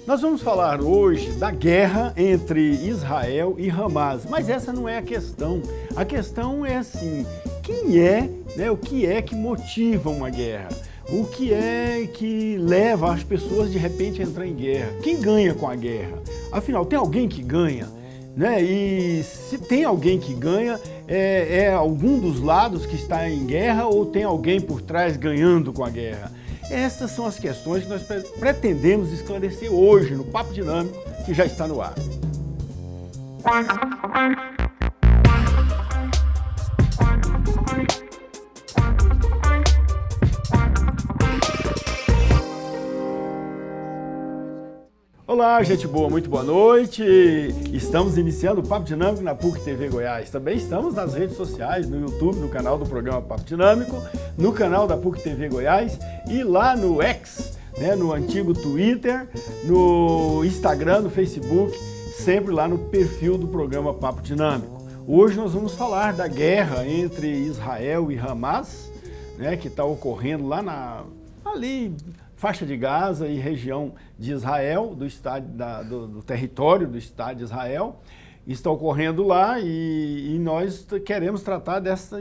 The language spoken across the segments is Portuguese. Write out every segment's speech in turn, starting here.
Nós vamos falar hoje da guerra entre Israel e Hamas, mas essa não é a questão. A questão é assim, quem é, o que é que motiva uma guerra? O que é que leva as pessoas de repente a entrar em guerra? Quem ganha com a guerra? Afinal, tem alguém que ganha? E se tem alguém que ganha, é algum dos lados que está em guerra ou tem alguém por trás ganhando com a guerra? Essas são as questões que nós pretendemos esclarecer hoje no Papo Dinâmico, que já está no ar. Olá, gente boa, muito boa noite. Estamos iniciando o Papo Dinâmico na PUC TV Goiás. Também estamos nas redes sociais, no YouTube, no canal do programa Papo Dinâmico, no canal da PUC TV Goiás e lá no X, no antigo Twitter, no Instagram, no Facebook, sempre lá no perfil do programa Papo Dinâmico. Hoje nós vamos falar da guerra entre Israel e Hamas, que está ocorrendo lá faixa de Gaza e região de Israel, do território do Estado de Israel, está ocorrendo lá e nós queremos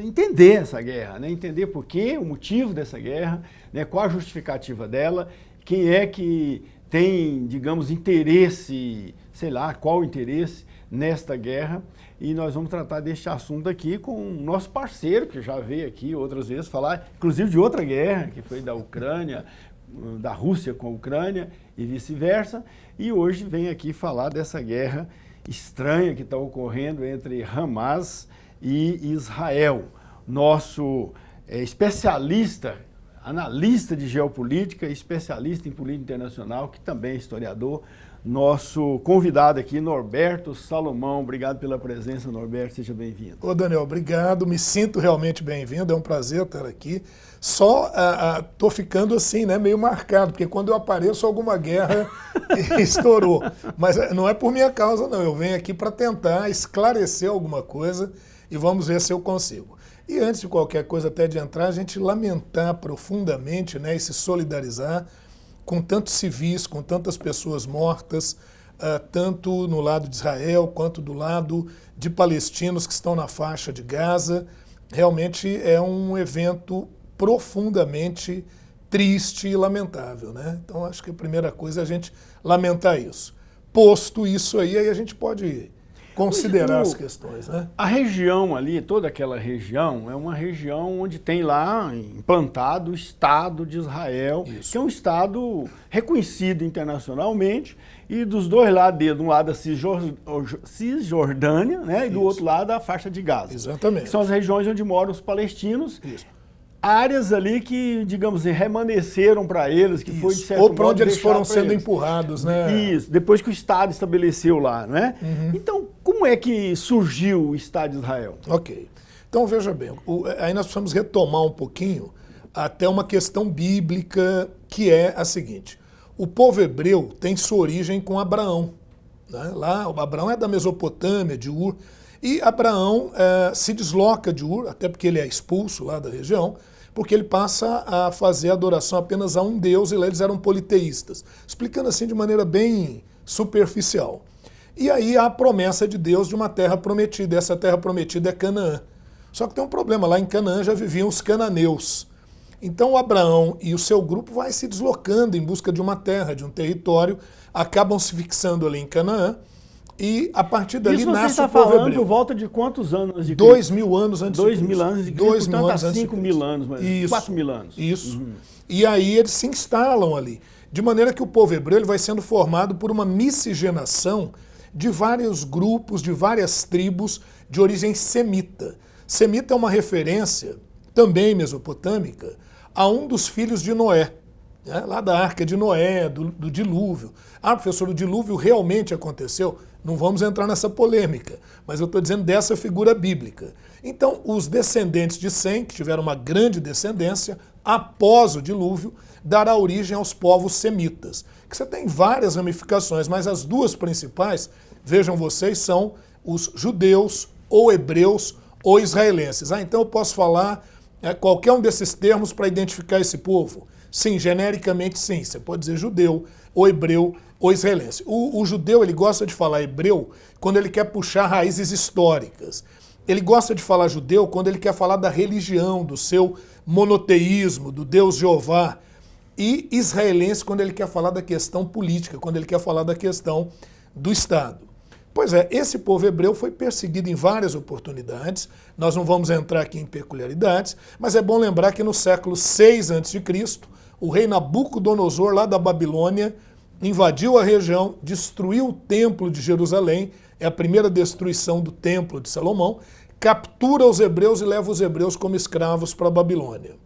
entender essa guerra, entender por quê, o motivo dessa guerra, qual a justificativa dela, quem é que tem, digamos, interesse, qual o interesse nesta guerra, e nós vamos tratar deste assunto aqui com o nosso parceiro, que já veio aqui outras vezes falar, inclusive de outra guerra, que foi da Ucrânia, da Rússia com a Ucrânia e vice-versa, e hoje vem aqui falar dessa guerra estranha que está ocorrendo entre Hamas e Israel. Nosso especialista, analista de geopolítica, especialista em política internacional, que também é historiador, nosso convidado aqui, Norberto Salomão. Obrigado pela presença, Norberto, seja bem-vindo. Ô Daniel, obrigado, me sinto realmente bem-vindo, é um prazer estar aqui. Só tô ficando assim, meio marcado, porque quando eu apareço alguma guerra estourou. Mas não é por minha causa não, eu venho aqui para tentar esclarecer alguma coisa e vamos ver se eu consigo. E antes de qualquer coisa, até de entrar, a gente lamentar profundamente, e se solidarizar com tantos civis, com tantas pessoas mortas, tanto no lado de Israel quanto do lado de palestinos que estão na faixa de Gaza. Realmente é um evento profundamente triste e lamentável, Então acho que a primeira coisa é a gente lamentar isso. Posto isso aí a gente pode considerar as questões, A região ali, toda aquela região, é uma região onde tem lá implantado o Estado de Israel, Isso. Que é um Estado reconhecido internacionalmente, e dos dois lados, de um lado a Cisjordânia, e do outro lado a faixa de Gaza. Exatamente. Que são as regiões onde moram os palestinos. Isso. Áreas ali que, digamos, remanesceram para eles, que foi de certo modo, ou para onde eles foram sendo empurrados, Isso, depois que o Estado estabeleceu lá, Uhum. Então, como é que surgiu o Estado de Israel? Ok. Então, veja bem, aí nós precisamos retomar um pouquinho até uma questão bíblica, que é a seguinte. O povo hebreu tem sua origem com Abraão. Lá, Abraão é da Mesopotâmia, de Ur, e Abraão se desloca de Ur, até porque ele é expulso lá da região, porque ele passa a fazer adoração apenas a um Deus, e lá eles eram politeístas, explicando assim de maneira bem superficial. E aí há a promessa de Deus de uma terra prometida, essa terra prometida é Canaã. Só que tem um problema, lá em Canaã já viviam os cananeus. Então Abraão e o seu grupo vai se deslocando em busca de uma terra, de um território, acabam se fixando ali em Canaã, e a partir dali nasce o povo hebreu. Isso você está falando por volta de quantos anos de Cristo? 2000 anos antes de Cristo. 2000 anos de Cristo, 2000 anos antes de 5 mil anos, mas isso, 4 mil anos. Isso. Uhum. E aí eles se instalam ali. De maneira que o povo hebreu ele vai sendo formado por uma miscigenação de vários grupos, de várias tribos de origem semita. Semita é uma referência, também mesopotâmica, a um dos filhos de Noé, lá da Arca de Noé, do dilúvio. Professor, o dilúvio realmente aconteceu? Não vamos entrar nessa polêmica, mas eu estou dizendo dessa figura bíblica. Então, os descendentes de Sem, que tiveram uma grande descendência, após o dilúvio, dará origem aos povos semitas, que você tem várias ramificações, mas as duas principais, vejam vocês, são os judeus, ou hebreus, ou israelenses. Então eu posso falar qualquer um desses termos para identificar esse povo. Sim, genericamente sim. Você pode dizer judeu, ou hebreu, ou israelense. O judeu, ele gosta de falar hebreu quando ele quer puxar raízes históricas. Ele gosta de falar judeu quando ele quer falar da religião, do seu monoteísmo, do Deus Jeová. E israelense quando ele quer falar da questão política, quando ele quer falar da questão do Estado. Pois é, esse povo hebreu foi perseguido em várias oportunidades. Nós não vamos entrar aqui em peculiaridades, mas é bom lembrar que no século 6 a.C., o rei Nabucodonosor, lá da Babilônia, invadiu a região, destruiu o templo de Jerusalém, é a primeira destruição do templo de Salomão, captura os hebreus e leva os hebreus como escravos para a Babilônia.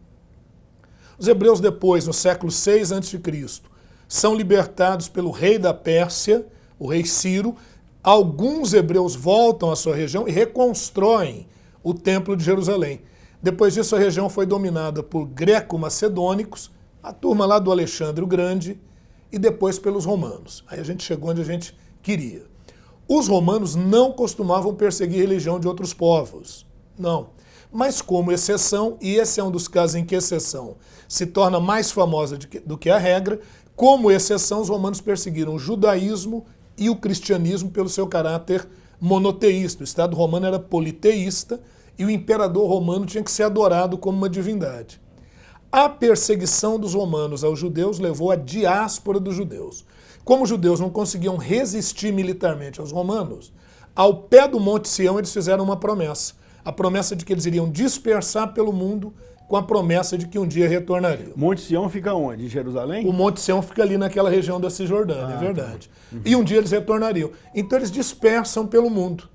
Os hebreus depois, no século 6 a.C., são libertados pelo rei da Pérsia, o rei Ciro. Alguns hebreus voltam à sua região e reconstroem o templo de Jerusalém. Depois disso, a região foi dominada por greco-macedônicos, a turma lá do Alexandre o Grande, e depois pelos romanos. Aí a gente chegou onde a gente queria. Os romanos não costumavam perseguir a religião de outros povos. Não. Mas como exceção, e esse é um dos casos em que exceção se torna mais famosa do que a regra, como exceção, os romanos perseguiram o judaísmo e o cristianismo pelo seu caráter monoteísta. O Estado romano era politeísta e o imperador romano tinha que ser adorado como uma divindade. A perseguição dos romanos aos judeus levou à diáspora dos judeus. Como os judeus não conseguiam resistir militarmente aos romanos, ao pé do Monte Sião eles fizeram uma promessa. A promessa de que eles iriam dispersar pelo mundo com a promessa de que um dia retornariam. Monte Sião fica onde? Em Jerusalém? O Monte Sião fica ali naquela região da Cisjordânia, é verdade. E um dia eles retornariam. Então eles dispersam pelo mundo.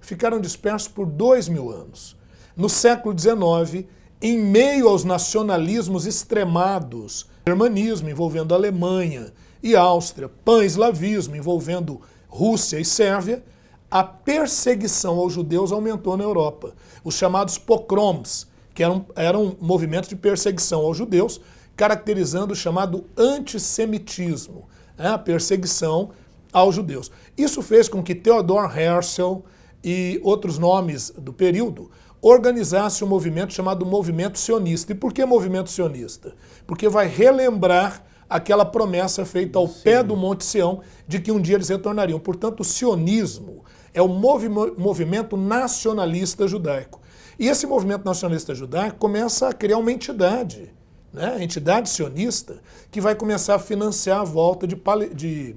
Ficaram dispersos por 2000 anos. No século XIX, em meio aos nacionalismos extremados, germanismo envolvendo Alemanha e Áustria, pan-eslavismo envolvendo Rússia e Sérvia, a perseguição aos judeus aumentou na Europa. Os chamados pogroms, que eram movimentos de perseguição aos judeus, caracterizando o chamado antissemitismo, a perseguição aos judeus. Isso fez com que Theodor Herzl e outros nomes do período organizassem um movimento chamado movimento sionista. E por que movimento sionista? Porque vai relembrar aquela promessa feita ao pé do Monte Sião de que um dia eles retornariam. Portanto, o sionismo é o movimento nacionalista judaico. E esse movimento nacionalista judaico começa a criar uma entidade, né? A entidade sionista, que vai começar a financiar a volta de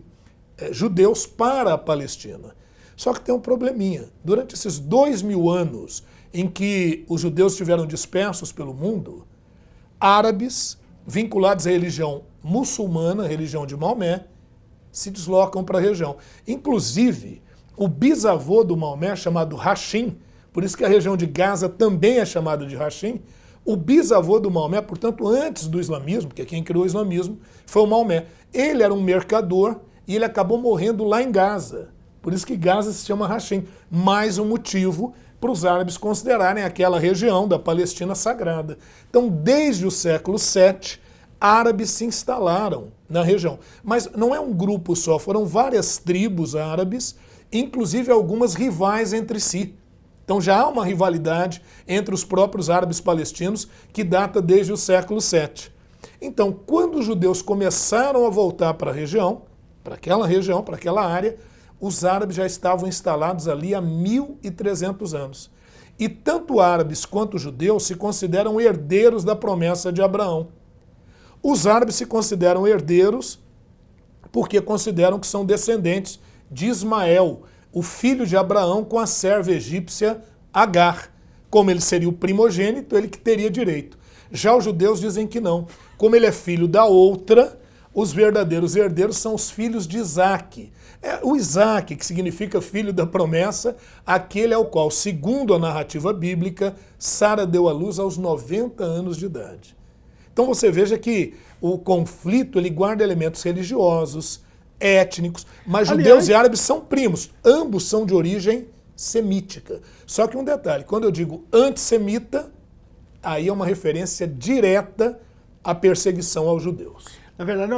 judeus para a Palestina. Só que tem um probleminha. Durante esses 2000 anos em que os judeus estiveram dispersos pelo mundo, árabes vinculados à religião muçulmana, a religião de Maomé, se deslocam para a região. Inclusive, o bisavô do Maomé, chamado Hashim, por isso que a região de Gaza também é chamada de Hashim, o bisavô do Maomé, portanto, antes do islamismo, porque quem criou o islamismo foi o Maomé. Ele era um mercador e ele acabou morrendo lá em Gaza. Por isso que Gaza se chama Hashim. Mais um motivo para os árabes considerarem aquela região da Palestina sagrada. Então, desde o século VII, árabes se instalaram na região. Mas não é um grupo só, foram várias tribos árabes, inclusive algumas rivais entre si. Então já há uma rivalidade entre os próprios árabes palestinos que data desde o século VII. Então, quando os judeus começaram a voltar para a região, para aquela área, os árabes já estavam instalados ali há 1.300 anos. E tanto árabes quanto judeus se consideram herdeiros da promessa de Abraão. Os árabes se consideram herdeiros porque consideram que são descendentes de Ismael, o filho de Abraão com a serva egípcia Agar. Como ele seria o primogênito, ele que teria direito. Já os judeus dizem que não. Como ele é filho da outra, os verdadeiros herdeiros são os filhos de Isaac. O Isaac, que significa filho da promessa, aquele ao qual, segundo a narrativa bíblica, Sara deu à luz aos 90 anos de idade. Então você veja que o conflito ele guarda elementos religiosos, étnicos, mas judeus e árabes são primos. Ambos são de origem semítica. Só que um detalhe, quando eu digo antissemita, aí é uma referência direta à perseguição aos judeus. Na verdade,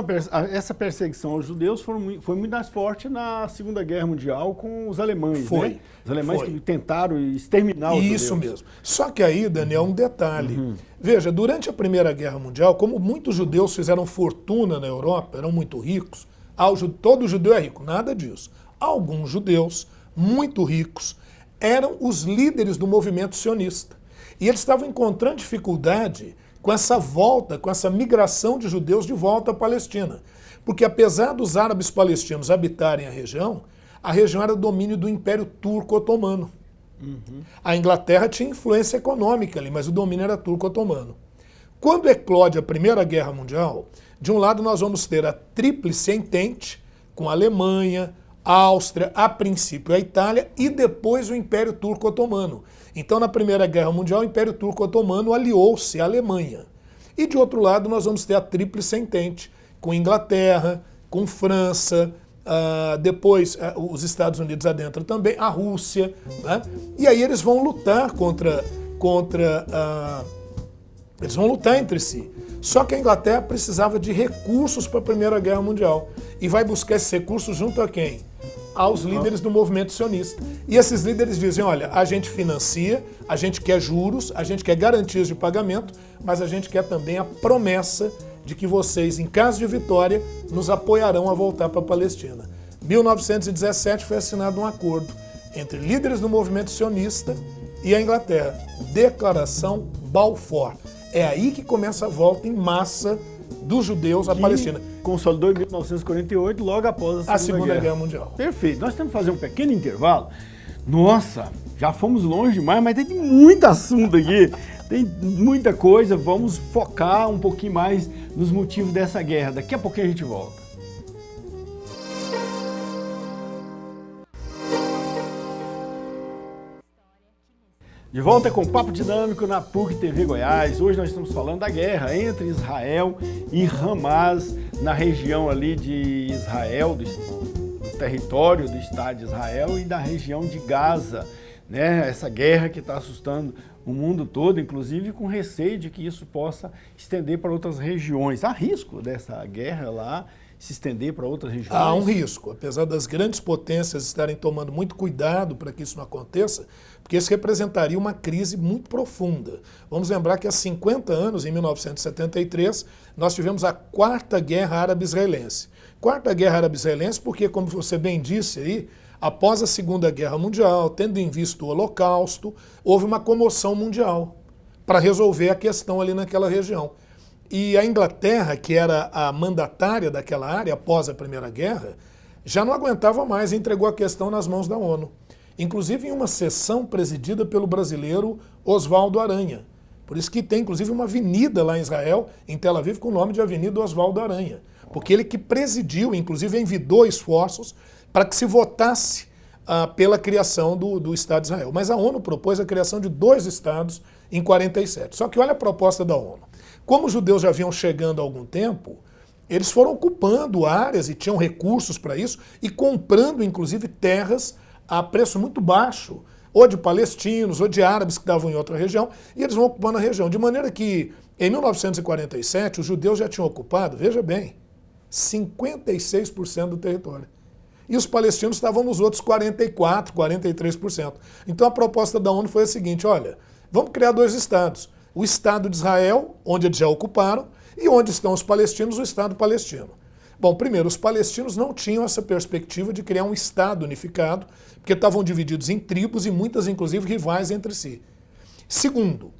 essa perseguição aos judeus foi muito mais forte na Segunda Guerra Mundial com os alemães, Foi. né? Os alemães Foi. que tentaram exterminar os judeus. Isso mesmo. Só que aí, Daniel, um detalhe. Veja, durante a Primeira Guerra Mundial, como muitos judeus fizeram fortuna na Europa, eram muito ricos, todo judeu é rico, nada disso. Alguns judeus, muito ricos, eram os líderes do movimento sionista. E eles estavam encontrando dificuldade com essa volta, com essa migração de judeus de volta à Palestina. Porque apesar dos árabes palestinos habitarem a região era domínio do Império Turco-Otomano. A Inglaterra tinha influência econômica ali, mas o domínio era turco-otomano. Quando eclode a Primeira Guerra Mundial, de um lado nós vamos ter a Tríplice Entente, com a Alemanha, a Áustria, a princípio a Itália e depois o Império Turco-Otomano. Então, na Primeira Guerra Mundial, o Império Turco-Otomano aliou-se à Alemanha. E de outro lado, nós vamos ter a Tríplice Entente, com Inglaterra, com França, depois os Estados Unidos adentro também, a Rússia, né? E aí eles vão lutar eles vão lutar entre si. Só que a Inglaterra precisava de recursos para a Primeira Guerra Mundial. E vai buscar esses recursos junto a quem? Aos líderes do movimento sionista. E esses líderes dizem, olha, a gente financia, a gente quer juros, a gente quer garantias de pagamento, mas a gente quer também a promessa de que vocês, em caso de vitória, nos apoiarão a voltar para a Palestina. Em 1917 foi assinado um acordo entre líderes do movimento sionista e a Inglaterra. Declaração Balfour. É aí que começa a volta em massa dos judeus à Palestina. Consolidou em 1948, logo após a Segunda Guerra Mundial. Perfeito. Nós temos que fazer um pequeno intervalo. Nossa, já fomos longe demais, mas tem muito assunto aqui. Tem muita coisa. Vamos focar um pouquinho mais nos motivos dessa guerra. Daqui a pouquinho a gente volta. De volta com o Papo Dinâmico na PUC TV Goiás. Hoje nós estamos falando da guerra entre Israel e Hamas na região ali de Israel, do território do Estado de Israel e da região de Gaza, né? Essa guerra que está assustando o mundo todo, inclusive com receio de que isso possa estender para outras regiões. Há risco dessa guerra lá se estender para outras regiões? Há um risco, apesar das grandes potências estarem tomando muito cuidado para que isso não aconteça, porque isso representaria uma crise muito profunda. Vamos lembrar que há 50 anos, em 1973, nós tivemos a Quarta Guerra Árabe-Israelense. Quarta Guerra Árabe-Israelense porque, como você bem disse aí, após a Segunda Guerra Mundial, tendo em vista o Holocausto, houve uma comoção mundial para resolver a questão ali naquela região. E a Inglaterra, que era a mandatária daquela área após a Primeira Guerra, já não aguentava mais e entregou a questão nas mãos da ONU. Inclusive em uma sessão presidida pelo brasileiro Oswaldo Aranha. Por isso que tem, inclusive, uma avenida lá em Israel, em Tel Aviv, com o nome de Avenida Oswaldo Aranha. Porque ele que presidiu, inclusive envidou esforços para que se votasse pela criação do Estado de Israel. Mas a ONU propôs a criação de 2 estados em 47. Só que olha a proposta da ONU. Como os judeus já vinham chegando há algum tempo, eles foram ocupando áreas e tinham recursos para isso e comprando, inclusive, terras a preço muito baixo, ou de palestinos, ou de árabes que estavam em outra região, e eles vão ocupando a região. De maneira que, em 1947, os judeus já tinham ocupado, veja bem, 56% do território. E os palestinos estavam nos outros 44%, 43%. Então a proposta da ONU foi a seguinte, olha, vamos criar 2 estados. O Estado de Israel, onde eles já ocuparam, e onde estão os palestinos, o Estado palestino. Bom, primeiro, os palestinos não tinham essa perspectiva de criar um Estado unificado, porque estavam divididos em tribos e muitas, inclusive, rivais entre si. Segundo,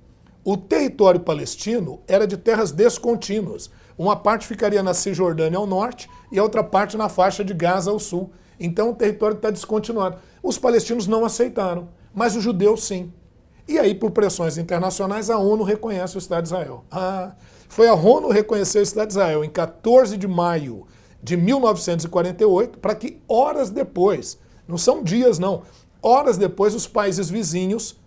o território palestino era de terras descontínuas. Uma parte ficaria na Cisjordânia ao norte e a outra parte na faixa de Gaza ao sul. Então o território está descontinuado. Os palestinos não aceitaram, mas os judeus sim. E aí, por pressões internacionais, a ONU reconhece o Estado de Israel. Foi a ONU reconhecer o Estado de Israel em 14 de maio de 1948, para que horas depois, não são dias não, horas depois os países vizinhos,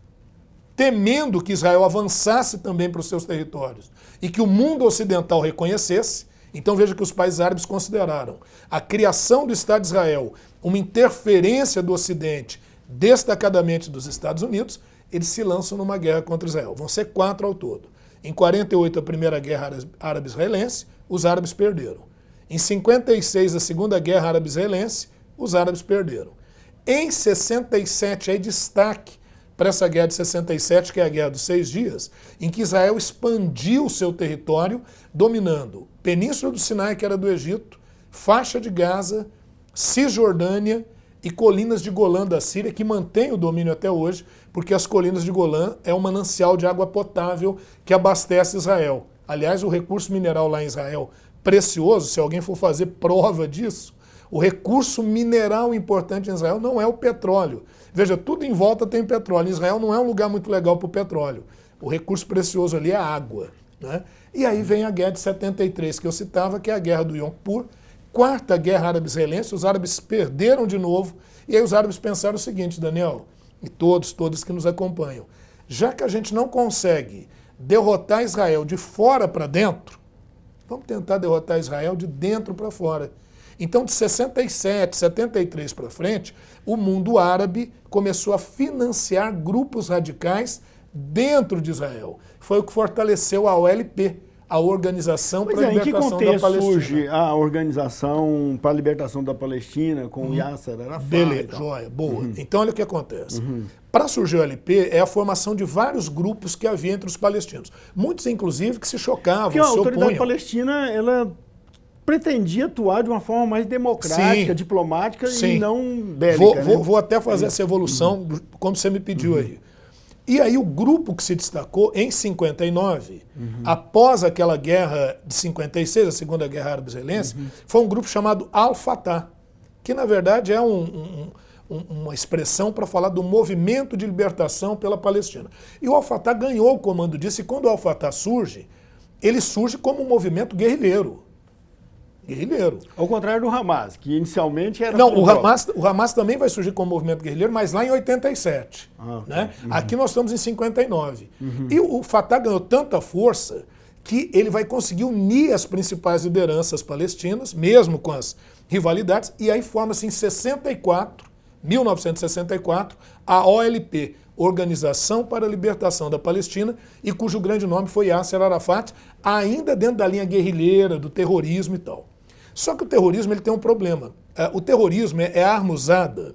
temendo que Israel avançasse também para os seus territórios e que o mundo ocidental reconhecesse, então veja que os países árabes consideraram a criação do Estado de Israel uma interferência do Ocidente, destacadamente dos Estados Unidos, eles se lançam numa guerra contra Israel. Vão ser 4 ao todo. Em 48, a Primeira Guerra Árabe-Israelense, os árabes perderam. Em 56, a Segunda Guerra Árabe-Israelense, os árabes perderam. Em 67, aí destaque para essa guerra de 67, que é a Guerra dos 6 Dias, em que Israel expandiu o seu território, dominando Península do Sinai, que era do Egito, faixa de Gaza, Cisjordânia e colinas de Golã da Síria, que mantém o domínio até hoje, porque as colinas de Golã é um manancial de água potável que abastece Israel. Aliás, o recurso mineral lá em Israel, precioso, se alguém for fazer prova disso, o recurso mineral importante em Israel não é o petróleo. Veja, tudo em volta tem petróleo. Israel não é um lugar muito legal para o petróleo. O recurso precioso ali é a água, né? E aí vem a Guerra de 73, que eu citava, que é a Guerra do Yom Kippur, quarta Guerra Árabe-Israelense. Os árabes perderam de novo, e aí os árabes pensaram o seguinte, Daniel, e todos que nos acompanham, já que a gente não consegue derrotar Israel de fora para dentro, vamos tentar derrotar Israel de dentro para fora. Então, de 67, 73 para frente, o mundo árabe começou a financiar grupos radicais dentro de Israel. Foi o que fortaleceu a OLP, a Organização para a Libertação da Palestina. Em que contexto surge a Organização para a Libertação da Palestina com o Yasser Arafat? Beleza, joia, boa. Então, olha o que acontece. Para surgir o OLP, é a formação de vários grupos que havia entre os palestinos. Muitos, inclusive, que se chocavam, porque a se autoridade opunham. palestina, ela pretendia atuar de uma forma mais democrática, diplomática e não bélica. Vou até fazer essa evolução, como você me pediu aí. E aí o grupo que se destacou em 59, após aquela guerra de 56, a Segunda Guerra Árabe-Israelense, foi um grupo chamado Al-Fatah, que na verdade é uma expressão para falar do movimento de libertação pela Palestina. E o Al-Fatah ganhou o comando disso, e quando o Al-Fatah surge, ele surge como um movimento guerrilheiro. Ao contrário do Hamas, que inicialmente era... Não, o Hamas também vai surgir como movimento guerrilheiro, mas lá em 87. Né? Aqui nós estamos em 59. E o Fatah ganhou tanta força que ele vai conseguir unir as principais lideranças palestinas, mesmo com as rivalidades, e aí forma-se em 1964, a OLP, Organização para a Libertação da Palestina, e cujo grande nome foi Yasser Arafat, ainda dentro da linha guerrilheira, do terrorismo e tal. Só que o terrorismo ele tem um problema. O terrorismo é arma usada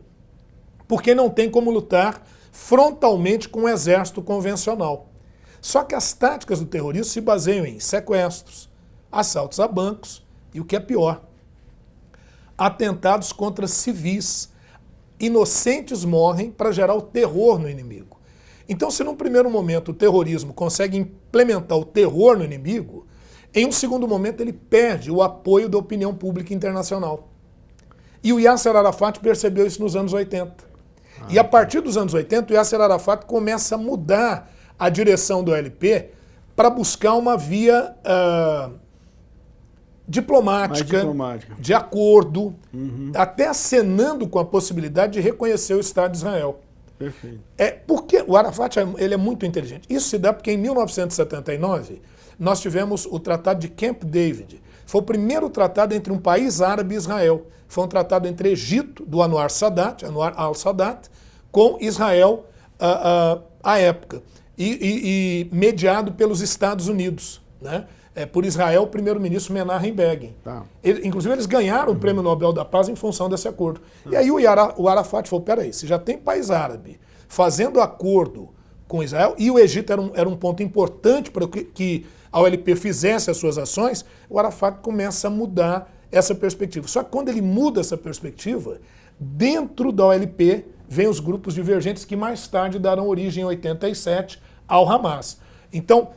porque não tem como lutar frontalmente com o exército convencional. Só que as táticas do terrorismo se baseiam em sequestros, assaltos a bancos e, o que é pior, atentados contra civis. Inocentes morrem para gerar o terror no inimigo. Então, se num primeiro momento o terrorismo consegue implementar o terror no inimigo, em um segundo momento ele perde o apoio da opinião pública internacional. E o Yasser Arafat percebeu isso nos anos 80. E a partir dos anos 80, o Yasser Arafat começa a mudar a direção do OLP para buscar uma via diplomática, de acordo, até acenando com a possibilidade de reconhecer o Estado de Israel. Perfeito. Porque o Arafat ele é muito inteligente. Isso se dá porque em 1979 nós tivemos o Tratado de Camp David. Foi o primeiro tratado entre um país árabe e Israel. Foi um tratado entre Egito, do Anwar al-Sadat, com Israel à época. E mediado pelos Estados Unidos, né? Por Israel, o primeiro-ministro Menachem Begin. Inclusive, eles ganharam o Prêmio Nobel da Paz em função desse acordo. E aí o Arafat falou, peraí, se já tem país árabe fazendo acordo com Israel, e o Egito era um ponto importante para que a OLP fizesse as suas ações, o Arafat começa a mudar essa perspectiva. Só que quando ele muda essa perspectiva, dentro da OLP vem os grupos divergentes que mais tarde darão origem, em 87, ao Hamas. Então,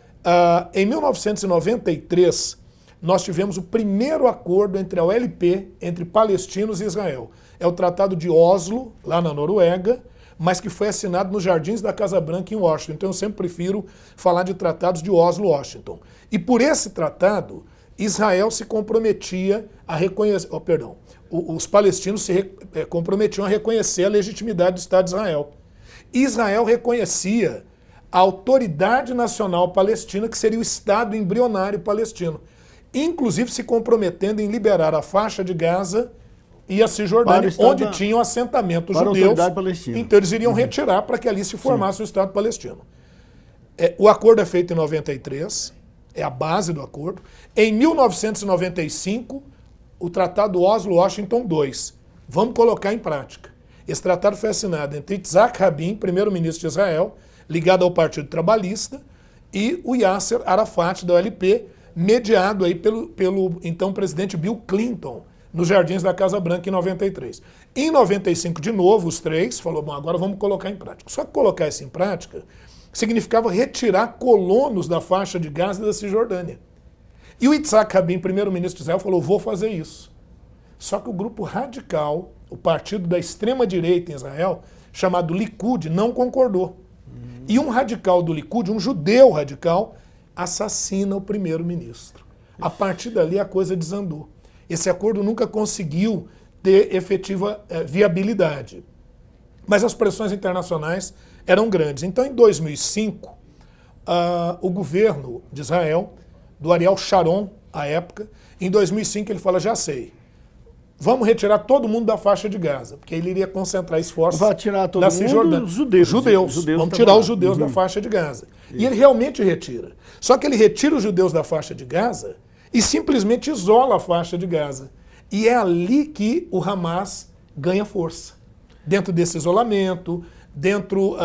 em 1993, nós tivemos o primeiro acordo entre a OLP, entre palestinos e Israel. É o Tratado de Oslo, lá na Noruega, mas que foi assinado nos Jardins da Casa Branca, em Washington. Então eu sempre prefiro falar de tratados de Oslo-Washington. E por esse tratado, Israel se comprometia a reconhecer... os palestinos se comprometiam a reconhecer a legitimidade do Estado de Israel. Israel reconhecia a Autoridade Nacional Palestina, que seria o Estado embrionário palestino, inclusive se comprometendo em liberar a faixa de Gaza e a Cisjordânia, onde tinham assentamento judeus. Então eles iriam retirar para que ali se formasse o Estado palestino. O acordo é feito em 93, é a base do acordo. Em 1995, o Tratado Oslo-Washington II. Vamos colocar em prática. Esse tratado foi assinado entre Yitzhak Rabin, primeiro-ministro de Israel, ligado ao Partido Trabalhista, e o Yasser Arafat, da OLP, mediado aí pelo então presidente Bill Clinton, nos jardins da Casa Branca em 93. Em 95, de novo, os três falou, bom, agora vamos colocar em prática. Só que colocar isso em prática significava retirar colonos da faixa de Gaza e da Cisjordânia. E o Yitzhak Rabin, primeiro-ministro de Israel, falou, vou fazer isso. Só que o grupo radical, o partido da extrema-direita em Israel, chamado Likud, não concordou. E um radical do Likud, um judeu radical, assassina o primeiro-ministro. A partir dali a coisa desandou. Esse acordo nunca conseguiu ter efetiva viabilidade. Mas as pressões internacionais eram grandes. Então, em 2005, o governo de Israel, do Ariel Sharon, à época, em 2005 ele fala, já sei, vamos retirar todo mundo da faixa de Gaza, porque ele iria concentrar esforços vai tirar todo da mundo, Cisjordânia. Judeus. Vamos tirar os judeus da faixa de Gaza. Isso. E ele realmente retira. Só que ele retira os judeus da faixa de Gaza e simplesmente isola a faixa de Gaza. E é ali que o Hamas ganha força. Dentro desse isolamento, dentro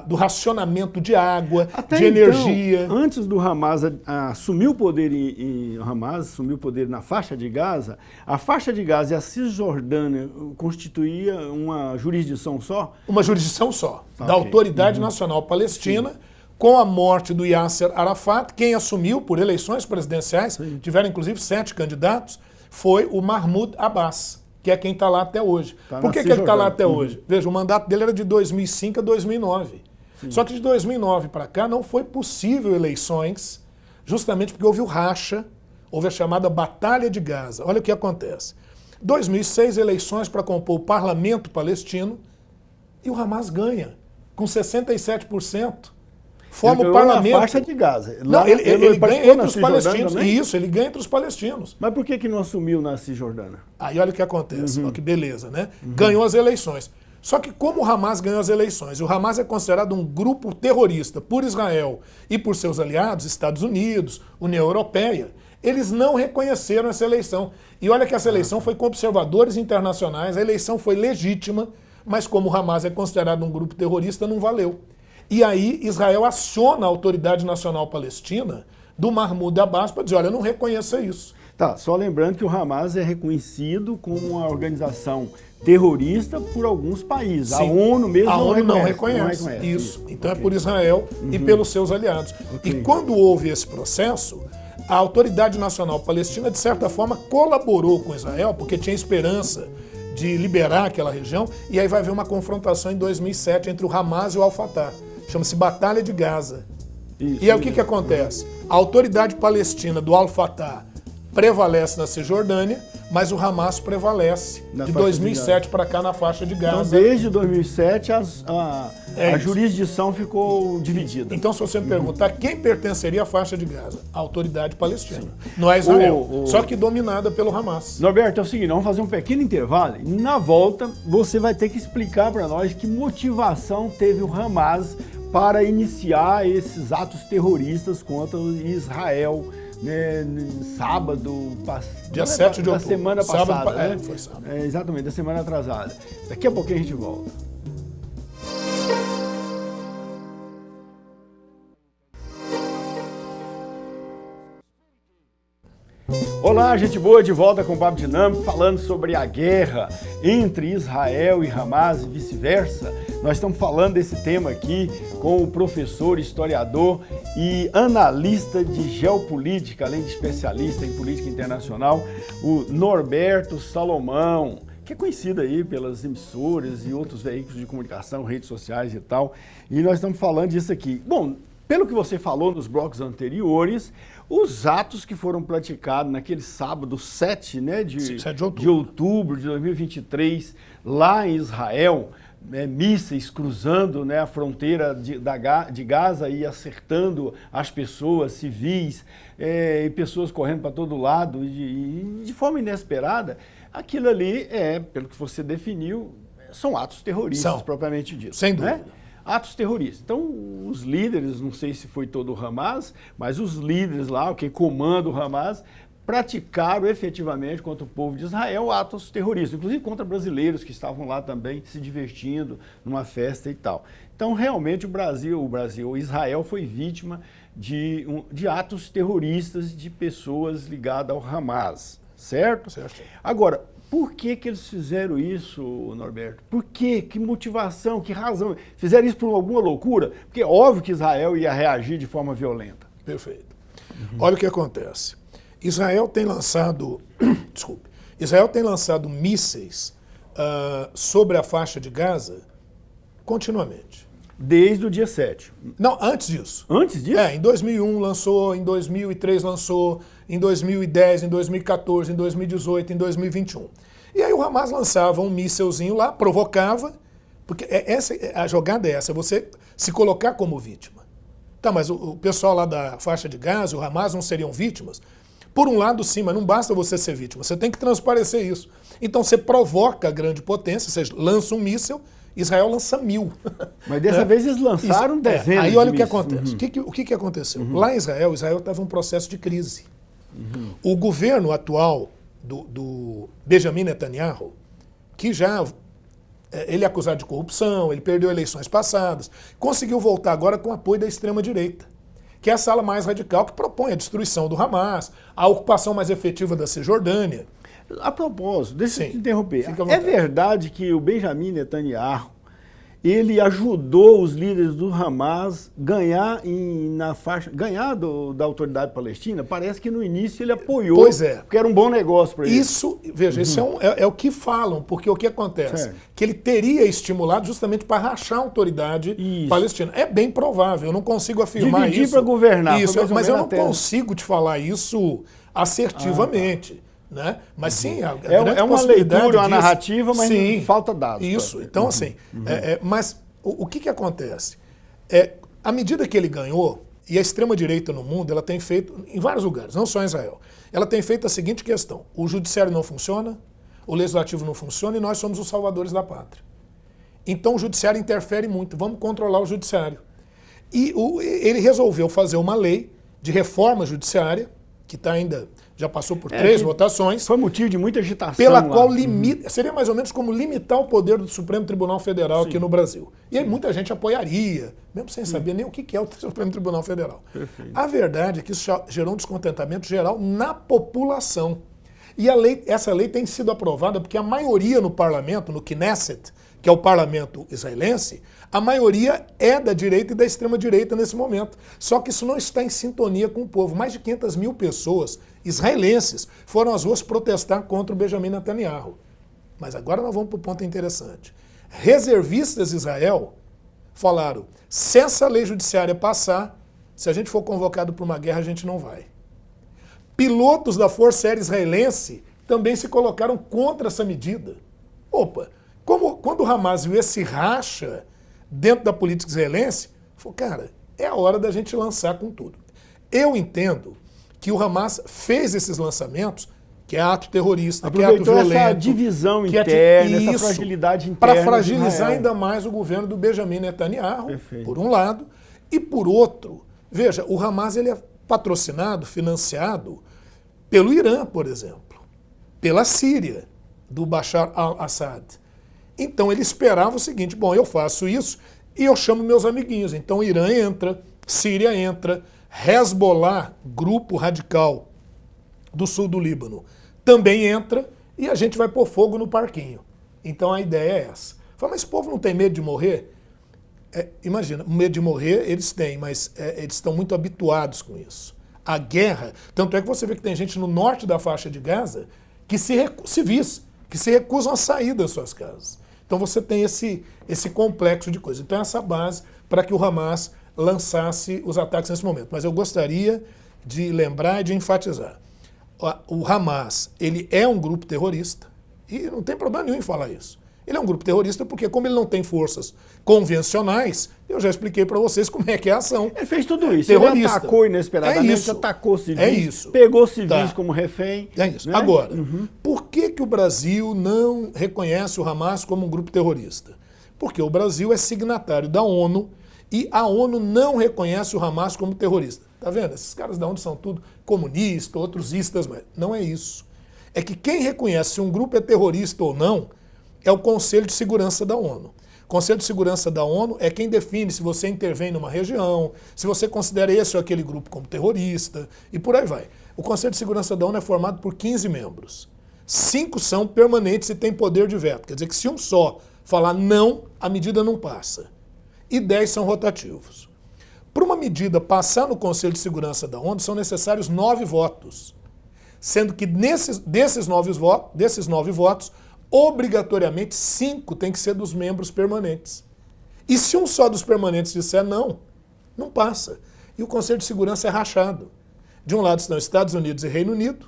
do racionamento de água, até de energia. Então, antes do Hamas assumir o poder assumir o poder na faixa de Gaza, a faixa de Gaza e a Cisjordânia constituía uma jurisdição só? Uma jurisdição só, da Autoridade Nacional Palestina. Sim. Com a morte do Yasser Arafat, quem assumiu por eleições presidenciais, sim, tiveram inclusive 7 candidatos, foi o Mahmoud Abbas, que é quem está lá até hoje. Por que ele está lá até hoje? Veja, o mandato dele era de 2005 a 2009. Sim. Só que de 2009 para cá não foi possível eleições, justamente porque houve o racha, houve a chamada Batalha de Gaza. Olha o que acontece. 2006, eleições para compor o parlamento palestino, e o Hamas ganha, com 67%. Forma o parlamento. Na faixa de Gaza. Lá, não, ele ganha entre os palestinos. Isso, ele ganha entre os palestinos. Mas por que não assumiu na Cisjordânia? Aí olha o que acontece, ó, que beleza, né? Ganhou as eleições. Só que como o Hamas ganhou as eleições, o Hamas é considerado um grupo terrorista por Israel e por seus aliados, Estados Unidos, União Europeia, eles não reconheceram essa eleição. E olha que essa eleição foi com observadores internacionais, a eleição foi legítima, mas como o Hamas é considerado um grupo terrorista, não valeu. E aí Israel aciona a Autoridade Nacional Palestina do Mahmoud Abbas para dizer, olha, eu não reconheço isso. Tá, só lembrando que o Hamas é reconhecido como uma organização terrorista por alguns países. Sim. A ONU mesmo não reconhece. Isso. Então é por Israel e pelos seus aliados. E quando houve esse processo, a Autoridade Nacional Palestina, de certa forma, colaborou com Israel, porque tinha esperança de liberar aquela região, e aí vai haver uma confrontação em 2007 entre o Hamas e o Al-Fatah. Chama-se Batalha de Gaza. Isso, e aí o que acontece? A autoridade palestina do Al-Fatah prevalece na Cisjordânia, mas o Hamas prevalece de 2007 para cá na faixa de Gaza. Então, desde 2007, a jurisdição ficou dividida. Então, se você me perguntar, quem pertenceria à faixa de Gaza? A autoridade palestina. Sim. Não é Israel, só que dominada pelo Hamas. Norberto, é o seguinte, vamos fazer um pequeno intervalo e na volta você vai ter que explicar para nós que motivação teve o Hamas para iniciar esses atos terroristas contra Israel, né, sábado, dia 7 de outubro, da semana passada. Sábado, né? Foi sábado. Exatamente, da semana atrasada. Daqui a pouquinho a gente volta. Olá, gente boa, de volta com o Papo Dinâmico, falando sobre a guerra entre Israel e Hamas e vice-versa. Nós estamos falando desse tema aqui com o professor, historiador e analista de geopolítica, além de especialista em política internacional, o Norberto Salomão, que é conhecido aí pelas emissoras e outros veículos de comunicação, redes sociais e tal. E nós estamos falando disso aqui. Bom, pelo que você falou nos blocos anteriores, os atos que foram praticados naquele sábado 7, né, de outubro de 2023, lá em Israel, mísseis cruzando, né, a fronteira de Gaza e acertando as pessoas civis, e pessoas correndo para todo lado e de forma inesperada, aquilo ali pelo que você definiu, são atos terroristas propriamente dito. Sem dúvida. Né? atos terroristas. Então, os líderes, não sei se foi todo o Hamas, mas os líderes lá, quem comanda o Hamas, praticaram efetivamente contra o povo de Israel atos terroristas, inclusive contra brasileiros que estavam lá também se divertindo numa festa e tal. Então, realmente, Israel foi vítima de atos terroristas de pessoas ligadas ao Hamas, certo? Certo. Agora, por que eles fizeram isso, Norberto? Por quê? Que motivação, que razão? Fizeram isso por alguma loucura? Porque é óbvio que Israel ia reagir de forma violenta. Perfeito. Olha o que acontece. Israel tem lançado mísseis sobre a faixa de Gaza continuamente. Desde o dia 7. Não, antes disso. Antes disso? Em 2001 lançou, em 2003 lançou, em 2010, em 2014, em 2018, em 2021. E aí o Hamas lançava um mísselzinho lá, provocava, porque a jogada é essa, você se colocar como vítima. Tá, mas o pessoal lá da faixa de Gaza, o Hamas, não seriam vítimas? Por um lado, sim, mas não basta você ser vítima, você tem que transparecer isso. Então você provoca a grande potência, você lança um míssil, Israel lança 1000. Mas dessa vez eles lançaram dezenas. Aí olha de o que mísseis. acontece. O que aconteceu? Lá em Israel estava em um processo de crise. O governo atual do Benjamin Netanyahu, que já ele é acusado de corrupção, ele perdeu eleições passadas, conseguiu voltar agora com o apoio da extrema-direita, que é essa ala mais radical que propõe a destruição do Hamas, a ocupação mais efetiva da Cisjordânia. A propósito, deixa eu te interromper. Fica à vontade. É verdade que o Benjamin Netanyahu, ele ajudou os líderes do Hamas ganhar da autoridade palestina? Parece que no início ele apoiou, Pois é. porque era um bom negócio para ele. Isso, veja, isso é o que falam, porque o que acontece? Certo. Que ele teria estimulado justamente para rachar a autoridade palestina. É bem provável, eu não consigo afirmar Dividir isso. para governar. Isso, foi mais ou mas eu menos não a tese. consigo te falar isso assertivamente. Né? Mas sim, a grande É uma possibilidade leitura, uma disso. narrativa, mas Sim, falta dados. Isso, então assim, mas o que acontece? À medida que ele ganhou, e a extrema-direita no mundo, ela tem feito, em vários lugares, não só em Israel, ela tem feito a seguinte questão: o judiciário não funciona, o legislativo não funciona e nós somos os salvadores da pátria. Então o judiciário interfere muito, vamos controlar o judiciário. E ele resolveu fazer uma lei de reforma judiciária, que está ainda, já passou por 3 votações. Foi motivo de muita agitação. Pela lá. qual limita, seria mais ou menos como limitar o poder do Supremo Tribunal Federal aqui no Brasil. E aí muita gente apoiaria, mesmo sem saber nem o que é o Supremo Tribunal Federal. Perfeito. A verdade é que isso gerou um descontentamento geral na população. E essa lei tem sido aprovada porque a maioria no parlamento, no Knesset, que é o parlamento israelense, a maioria é da direita e da extrema-direita nesse momento. Só que isso não está em sintonia com o povo. Mais de 500 mil pessoas israelenses foram às ruas protestar contra o Benjamin Netanyahu. Mas agora nós vamos para o ponto interessante. Reservistas de Israel falaram: se essa lei judiciária passar, se a gente for convocado para uma guerra, a gente não vai. Pilotos da Força Aérea Israelense também se colocaram contra essa medida. Opa, quando o Hamas viu esse racha dentro da política israelense, falou: cara, é a hora da gente lançar com tudo. Eu entendo que o Hamas fez esses lançamentos, que é ato terrorista, que é ato violento. Essa divisão interna, essa fragilidade interna. Para fragilizar ainda mais o governo do Benjamin Netanyahu, Perfeito. Por um lado, e por outro, veja, o Hamas ele é patrocinado, financiado pelo Irã, por exemplo, pela Síria, do Bashar al-Assad. Então ele esperava o seguinte: bom, eu faço isso e eu chamo meus amiguinhos. Então Irã entra, Síria entra, Hezbollah, grupo radical do sul do Líbano, também entra e a gente vai pôr fogo no parquinho. Então a ideia é essa. Fala, mas esse povo não tem medo de morrer? Imagina, medo de morrer eles têm, mas eles estão muito habituados com isso. A guerra, tanto é que você vê que tem gente no norte da faixa de Gaza que civis, que se recusam a sair das suas casas. Então você tem esse complexo de coisas. Então essa base para que o Hamas lançasse os ataques nesse momento. Mas eu gostaria de lembrar e de enfatizar. O Hamas, ele é um grupo terrorista e não tem problema nenhum em falar isso. Ele é um grupo terrorista porque, como ele não tem forças convencionais, eu já expliquei para vocês como é que é a ação. Ele fez tudo isso. Terrorista. Ele atacou inesperadamente, atacou civis, pegou civis como refém. É isso. Né? Agora, por que o Brasil não reconhece o Hamas como um grupo terrorista? Porque o Brasil é signatário da ONU e a ONU não reconhece o Hamas como terrorista. Tá vendo? Esses caras da ONU são tudo comunistas, outros istas, mas não é isso. É que quem reconhece se um grupo é terrorista ou não é o Conselho de Segurança da ONU. O Conselho de Segurança da ONU é quem define se você intervém numa região, se você considera esse ou aquele grupo como terrorista, e por aí vai. O Conselho de Segurança da ONU é formado por 15 membros. 5 são permanentes e têm poder de veto. Quer dizer que se um só falar não, a medida não passa. E 10 são rotativos. Para uma medida passar no Conselho de Segurança da ONU, são necessários 9 votos. Sendo que desses 9 votos, obrigatoriamente 5 tem que ser dos membros permanentes. E se um só dos permanentes disser não, não passa. E o Conselho de Segurança é rachado. De um lado estão Estados Unidos e Reino Unido,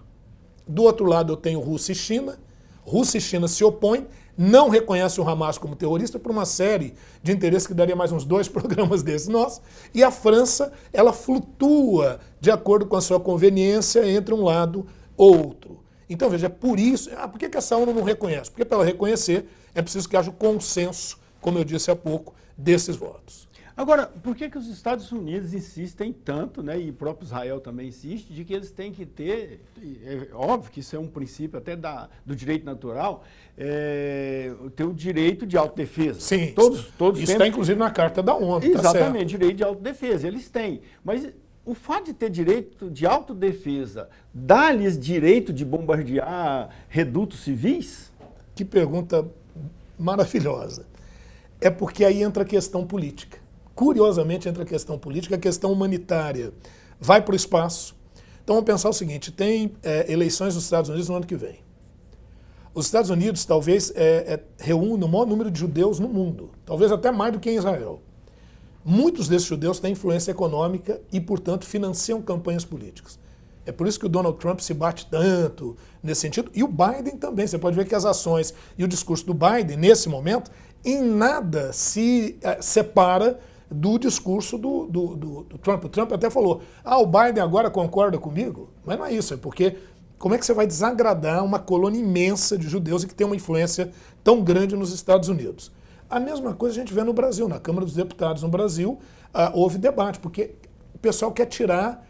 do outro lado eu tenho Rússia e China. Rússia e China se opõem, não reconhecem o Hamas como terrorista por uma série de interesses que daria mais uns 2 programas desses nossos. E a França, ela flutua de acordo com a sua conveniência entre um lado ou outro. Então, veja, é por isso... por que essa ONU não reconhece? Porque para ela reconhecer é preciso que haja o consenso, como eu disse há pouco, desses votos. Agora, por que os Estados Unidos insistem tanto, né, e o próprio Israel também insiste, de que eles têm que ter, é óbvio que isso é um princípio até do direito natural, ter o direito de autodefesa. Sim, todos isso está inclusive na Carta da ONU. Exatamente, tá direito de autodefesa, eles têm. Mas o fato de ter direito de autodefesa dá-lhes direito de bombardear redutos civis? Que pergunta maravilhosa. É porque aí entra a questão política. Curiosamente entra a questão política, a questão humanitária. Vai para o espaço. Então vamos pensar o seguinte, tem eleições nos Estados Unidos no ano que vem. Os Estados Unidos talvez reúnam o maior número de judeus no mundo, talvez até mais do que em Israel. Muitos desses judeus têm influência econômica e, portanto, financiam campanhas políticas. É por isso que o Donald Trump se bate tanto nesse sentido. E o Biden também. Você pode ver que as ações e o discurso do Biden, nesse momento, em nada se separa do discurso do Trump. O Trump até falou, o Biden agora concorda comigo? Mas não é isso, é porque como é que você vai desagradar uma colônia imensa de judeus e que tem uma influência tão grande nos Estados Unidos? A mesma coisa a gente vê no Brasil, na Câmara dos Deputados no Brasil, houve debate, porque o pessoal quer tirar,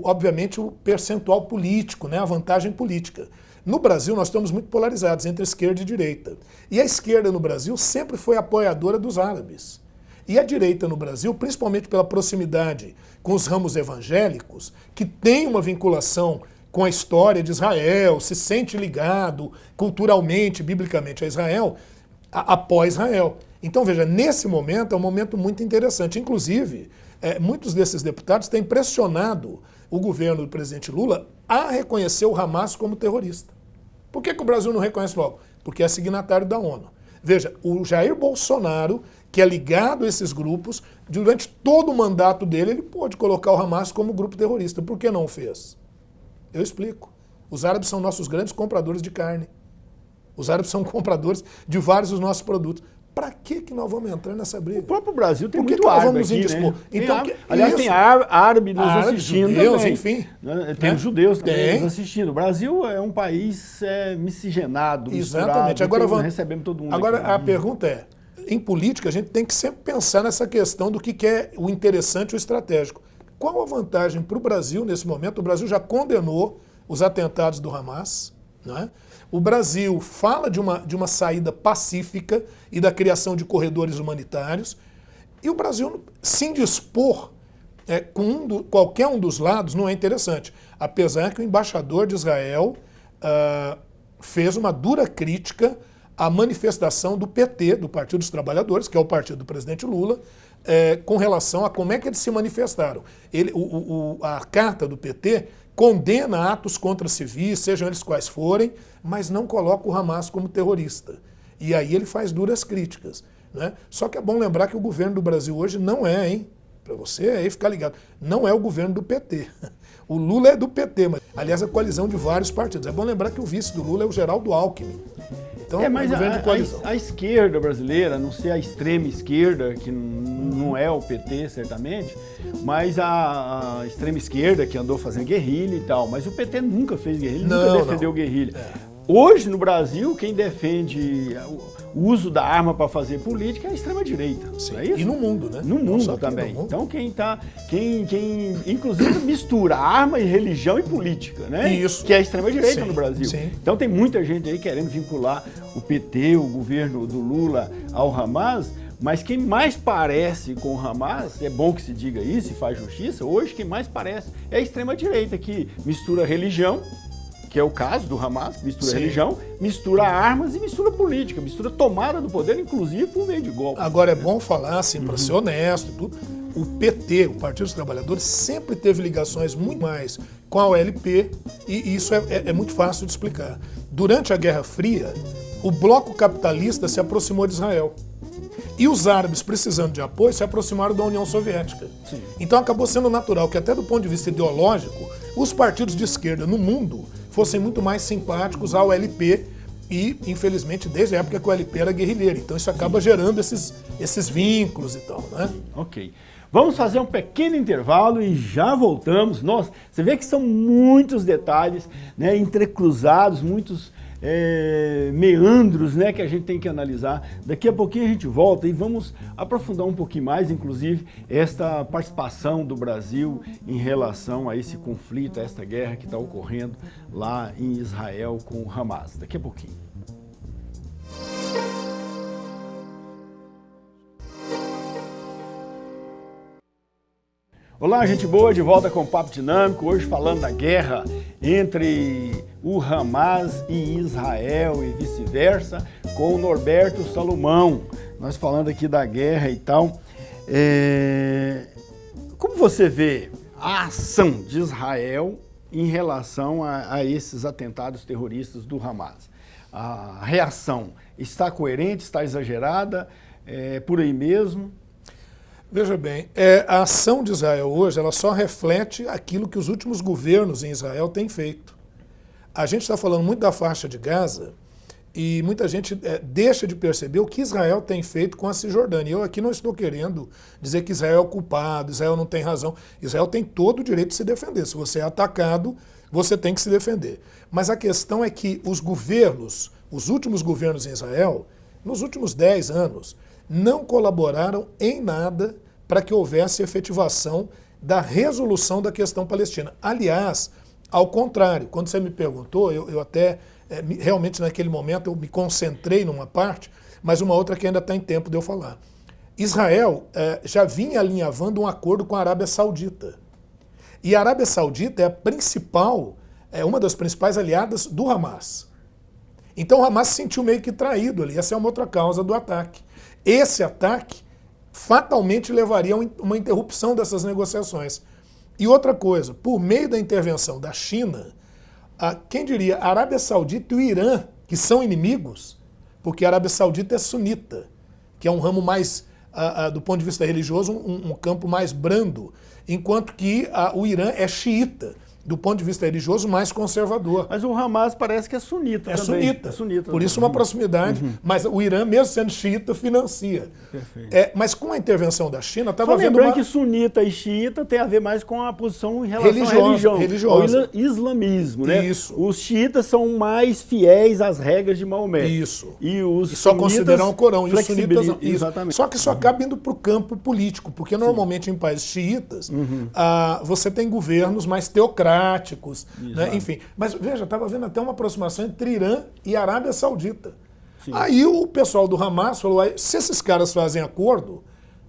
obviamente, o percentual político, né, a vantagem política. No Brasil, nós estamos muito polarizados entre esquerda e direita. E a esquerda no Brasil sempre foi apoiadora dos árabes. E a direita no Brasil, principalmente pela proximidade com os ramos evangélicos, que tem uma vinculação com a história de Israel, se sente ligado culturalmente, biblicamente a Israel, apoia Israel. Então, veja, nesse momento é um momento muito interessante. Inclusive, muitos desses deputados têm pressionado o governo do presidente Lula a reconhecer o Hamas como terrorista. Por que o Brasil não reconhece logo? Porque é signatário da ONU. Veja, o Jair Bolsonaro, que é ligado a esses grupos, durante todo o mandato dele, ele pôde colocar o Hamas como grupo terrorista. Por que não o fez? Eu explico. Os árabes são nossos grandes compradores de carne. Os árabes são compradores de vários dos nossos produtos. Para que nós vamos entrar nessa briga? O próprio Brasil tem Por que muito que nós árabe vamos aqui, indispor? né? Então, aliás, tem árabe nos assistindo judeus, também. enfim. Tem os judeus também Tem. nos assistindo. O Brasil é um país miscigenado, Exatamente. misturado. Recebemos todo mundo Agora, aqui. a pergunta é, em política, a gente tem que sempre pensar nessa questão do que é o interessante e o estratégico. Qual a vantagem para o Brasil nesse momento? O Brasil já condenou os atentados do Hamas, né? O Brasil fala de uma saída pacífica e da criação de corredores humanitários. E o Brasil se indispor com qualquer um dos lados não é interessante. Apesar que o embaixador de Israel fez uma dura crítica à manifestação do PT, do Partido dos Trabalhadores, que é o partido do presidente Lula, com relação a como é que eles se manifestaram. A carta do PT condena atos contra civis, sejam eles quais forem, mas não coloca o Hamas como terrorista. E aí ele faz duras críticas, né? Só que é bom lembrar que o governo do Brasil hoje não para você aí ficar ligado, não é o governo do PT. O Lula é do PT, mas, aliás, a coalizão de vários partidos. É bom lembrar que o vice do Lula é o Geraldo Alckmin. Então, mas é um governo de coalizão. A esquerda brasileira, não sei a extrema esquerda, que não é o PT, certamente, mas a extrema esquerda que andou fazendo guerrilha e tal. Mas o PT nunca fez guerrilha, nunca defendeu guerrilha. Hoje, no Brasil, quem defende o uso da arma para fazer política é a extrema-direita. Sim. É isso? E no mundo, né? No mundo também. No mundo. Então, quem inclusive mistura arma e religião e política, né? Isso. Que é a extrema-direita no Brasil. Sim. Então, tem muita gente aí querendo vincular o PT, o governo do Lula, ao Hamas. Mas quem mais parece com o Hamas, é bom que se diga isso e faz justiça, hoje quem mais parece é a extrema-direita, que mistura religião, que é o caso do Hamas, que mistura religião, mistura armas e mistura política, mistura tomada do poder, inclusive por meio de golpe. Agora é bom falar, assim, para ser honesto e tudo, o PT, o Partido dos Trabalhadores, sempre teve ligações muito mais com a OLP, e isso é muito fácil de explicar. Durante a Guerra Fria, o bloco capitalista se aproximou de Israel. E os árabes, precisando de apoio, se aproximaram da União Soviética. Sim. Então acabou sendo natural que, até do ponto de vista ideológico, os partidos de esquerda no mundo fossem muito mais simpáticos ao LP e, infelizmente, desde a época que o LP era guerrilheiro. Então isso acaba gerando esses vínculos e tal, né? Ok. Vamos fazer um pequeno intervalo e já voltamos. Nossa, você vê que são muitos detalhes, né, entrecruzados, muitos meandros, né, que a gente tem que analisar. Daqui a pouquinho a gente volta e vamos aprofundar um pouquinho mais, inclusive, esta participação do Brasil em relação a esse conflito, a esta guerra que está ocorrendo lá em Israel com o Hamas. Daqui a pouquinho. Olá, gente boa, de volta com o Papo Dinâmico, hoje falando da guerra entre o Hamas e Israel e vice-versa, com o Norberto Salomão. Nós falando aqui da guerra e tal. Como você vê a ação de Israel em relação a esses atentados terroristas do Hamas? A reação está coerente, está exagerada, por aí mesmo? Veja bem, a ação de Israel hoje ela só reflete aquilo que os últimos governos em Israel têm feito. A gente está falando muito da faixa de Gaza e muita gente deixa de perceber o que Israel tem feito com a Cisjordânia. Eu aqui não estou querendo dizer que Israel é o culpado, Israel não tem razão. Israel tem todo o direito de se defender. Se você é atacado, você tem que se defender. Mas a questão é que os governos, os últimos governos em Israel, nos últimos 10 anos, não colaboraram em nada para que houvesse efetivação da resolução da questão palestina. Aliás, ao contrário, quando você me perguntou, eu até, realmente naquele momento, eu me concentrei numa parte, mas uma outra que ainda está em tempo de eu falar. Israel já vinha alinhavando um acordo com a Arábia Saudita. E a Arábia Saudita é a principal, uma das principais aliadas do Hamas. Então o Hamas se sentiu meio que traído ali, essa é uma outra causa do ataque. Esse ataque fatalmente levaria a uma interrupção dessas negociações. E outra coisa, por meio da intervenção da China, quem diria, a Arábia Saudita e o Irã, que são inimigos, porque a Arábia Saudita é sunita, que é um ramo mais, do ponto de vista religioso, um campo mais brando, enquanto que o Irã é xiita, do ponto de vista religioso, mais conservador. Mas o Hamas parece que é sunita também. É sunita. Por isso uma proximidade, mas o Irã, mesmo sendo xiita, financia. Perfeito. Mas com a intervenção da China, estava havendo lembrando que sunita e xiita tem a ver mais com a posição em relação à religião, ao islamismo, né? Isso. Os xiitas são mais fiéis às regras de Maomé. Isso. E os só consideram o Corão. E os sunitas não. Exatamente. Só que isso acaba indo para o campo político, porque normalmente em países xiitas você tem governos mais teocráticos, né? Enfim. Mas veja, estava vendo até uma aproximação entre Irã e Arábia Saudita. Sim. Aí o pessoal do Hamas falou, se esses caras fazem acordo,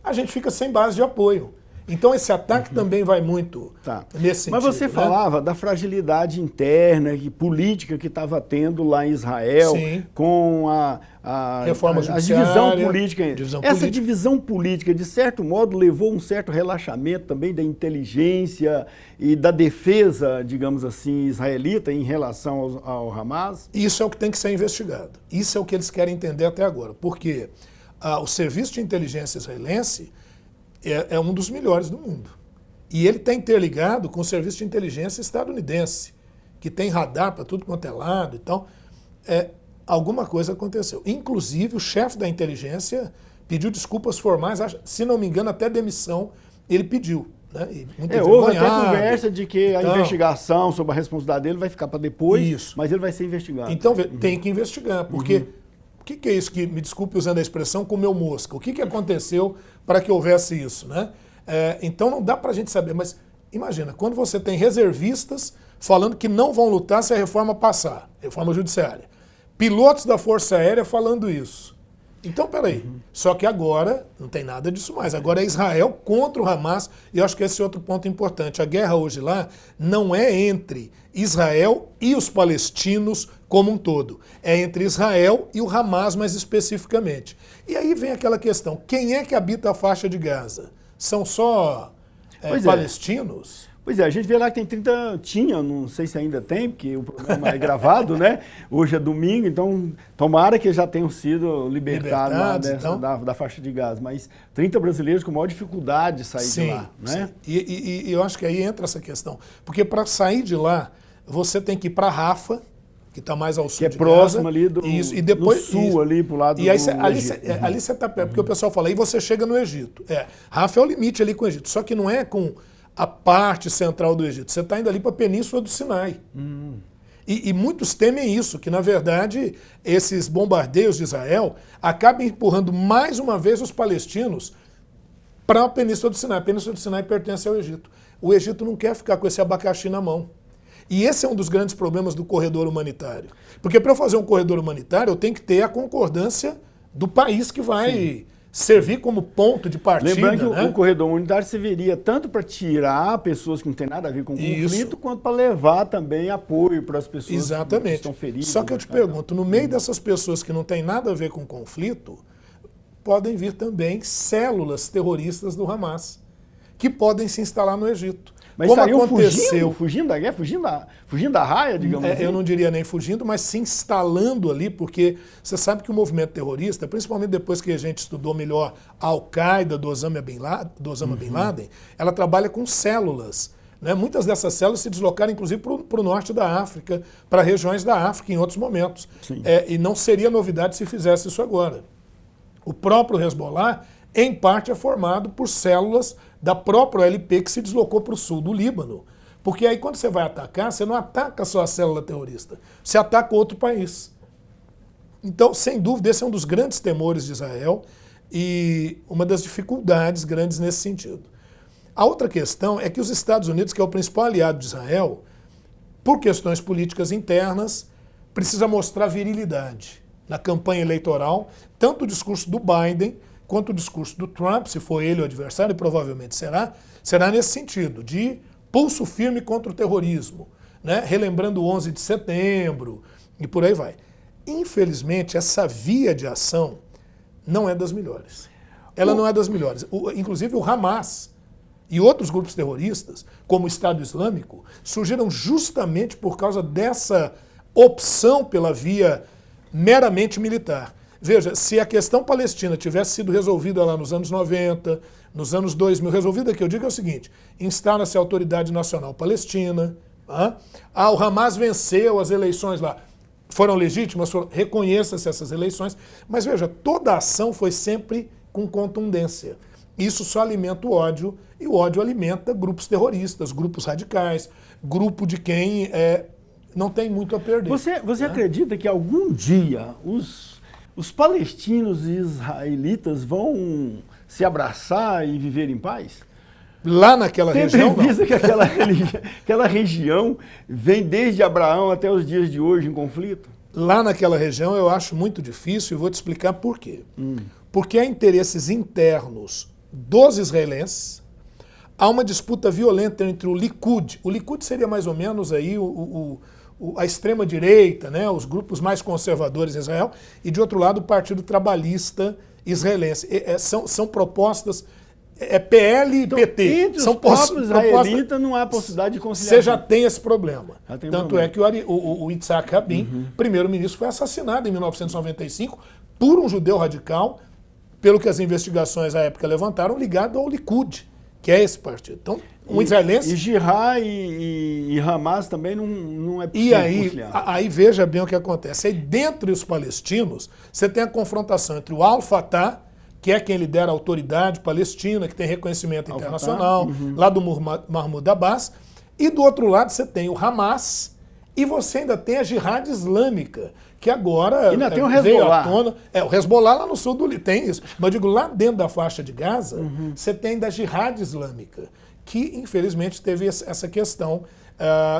a gente fica sem base de apoio. Então esse ataque também vai muito nesse sentido. Mas você falava da fragilidade interna e política que estava tendo lá em Israel, com a reforma judiciária, divisão política. Essa divisão política, de certo modo, levou um certo relaxamento também da inteligência e da defesa, digamos assim, israelita em relação ao Hamas? Isso é o que tem que ser investigado. Isso é o que eles querem entender até agora. Porque o serviço de inteligência israelense é um dos melhores do mundo. E ele está interligado com o serviço de inteligência estadunidense, que tem radar para tudo quanto é lado e tal. Alguma coisa aconteceu. Inclusive, o chefe da inteligência pediu desculpas formais, se não me engano, até demissão ele pediu. né? E muito Houve até envergonhado. conversa de que a Então, investigação sobre a responsabilidade dele vai ficar para depois, Isso. mas ele vai ser investigado. Então, tem que investigar, porque o que é isso que, me desculpe usando a expressão, comeu mosca? O que aconteceu para que houvesse isso, né? Então não dá para a gente saber, mas imagina, quando você tem reservistas falando que não vão lutar se a reforma passar, reforma judiciária, pilotos da Força Aérea falando isso. Então, peraí, só que agora não tem nada disso mais. Agora é Israel contra o Hamas, e eu acho que esse é outro ponto importante. A guerra hoje lá não é entre Israel e os palestinos como um todo. É entre Israel e o Hamas mais especificamente. E aí vem aquela questão, quem é que habita a faixa de Gaza? São só palestinos? Pois é, a gente vê lá que tem 30, não sei se ainda tem, porque o programa é gravado, né? Hoje é domingo, então tomara que já tenham sido libertados lá então? da faixa de Gaza. Mas 30 brasileiros com maior dificuldade de sair de lá, né? E eu acho que aí entra essa questão. Porque para sair de lá, você tem que ir para Rafa, que está mais ao sul de Gaza. Que é próximo ali do e depois, sul, ali pro lado e aí do Egito. ali você está perto, porque o pessoal fala, aí você chega no Egito. Rafa é o limite ali com o Egito, só que não é com a parte central do Egito. Você está indo ali para a Península do Sinai. E muitos temem isso, que na verdade esses bombardeios de Israel acabam empurrando mais uma vez os palestinos para a Península do Sinai. A Península do Sinai pertence ao Egito. O Egito não quer ficar com esse abacaxi na mão. E esse é um dos grandes problemas do corredor humanitário. Porque para eu fazer um corredor humanitário, eu tenho que ter a concordância do país que vai servir como ponto de partida. Lembrando que né? o corredor humanitário serviria tanto para tirar pessoas que não têm nada a ver com o conflito, quanto para levar também apoio para as pessoas que estão feridas. Só que eu te pergunto, no meio dessas pessoas que não têm nada a ver com o conflito, podem vir também células terroristas do Hamas, que podem se instalar no Egito. Mas como aconteceu, fugindo da guerra, fugindo da raia, digamos assim? Eu não diria nem fugindo, mas se instalando ali, porque você sabe que o movimento terrorista, principalmente depois que a gente estudou melhor a Al-Qaeda do Osama Bin Laden, ela trabalha com células. Né? Muitas dessas células se deslocaram, inclusive, para o norte da África, para regiões da África em outros momentos. E não seria novidade se fizesse isso agora. O próprio Hezbollah, em parte, é formado por células da própria OLP que se deslocou para o sul do Líbano. Porque aí quando você vai atacar, você não ataca só a célula terrorista, você ataca outro país. Então, sem dúvida, esse é um dos grandes temores de Israel e uma das dificuldades grandes nesse sentido. A outra questão é que os Estados Unidos, que é o principal aliado de Israel, por questões políticas internas, precisa mostrar virilidade na campanha eleitoral, tanto o discurso do Biden quanto o discurso do Trump, se for ele o adversário, e provavelmente será nesse sentido, de pulso firme contra o terrorismo, né? Relembrando o 11 de setembro e por aí vai. Infelizmente, essa via de ação não é das melhores. Ela não é das melhores. Inclusive o Hamas e outros grupos terroristas, como o Estado Islâmico, surgiram justamente por causa dessa opção pela via meramente militar. Veja, se a questão palestina tivesse sido resolvida lá nos anos 90, nos anos 2000, resolvida que eu digo é o seguinte, instala-se a Autoridade Nacional Palestina, o Hamas venceu as eleições lá, foram legítimas, reconheça-se essas eleições, mas veja, toda a ação foi sempre com contundência. Isso só alimenta o ódio, e o ódio alimenta grupos terroristas, grupos radicais, grupo de quem não tem muito a perder. Você acredita que algum dia os palestinos e israelitas vão se abraçar e viver em paz? Lá naquela região, Tem vista que aquela região vem desde Abraão até os dias de hoje em conflito? Lá naquela região eu acho muito difícil e vou te explicar por quê. Porque há interesses internos dos israelenses, há uma disputa violenta entre o Likud. O Likud seria mais ou menos aí a extrema-direita, né, os grupos mais conservadores em Israel, e de outro lado o Partido Trabalhista Israelense. São propostas, PL e então, PT. Entre os próprios israelitas não há possibilidade de conciliação. Você já tem esse problema. Tanto é que o Yitzhak Rabin, primeiro-ministro, foi assassinado em 1995 por um judeu radical, pelo que as investigações à época levantaram, ligado ao Likud, que é esse partido. Então, um israelense... E Jihad e Hamas também não é possível conciliar. Aí veja bem o que acontece. Aí dentro dos palestinos, você tem a confrontação entre o Al-Fatah, que é quem lidera a autoridade palestina, que tem reconhecimento internacional, lá do Mahmoud Abbas. E do outro lado você tem o Hamas e você ainda tem a Jihad Islâmica, que agora ainda tem o veio Hezbollah. à tona. O Hezbollah lá no sul do Líbano tem isso. Mas eu digo, lá dentro da faixa de Gaza, você tem da Jihad Islâmica, que infelizmente teve essa questão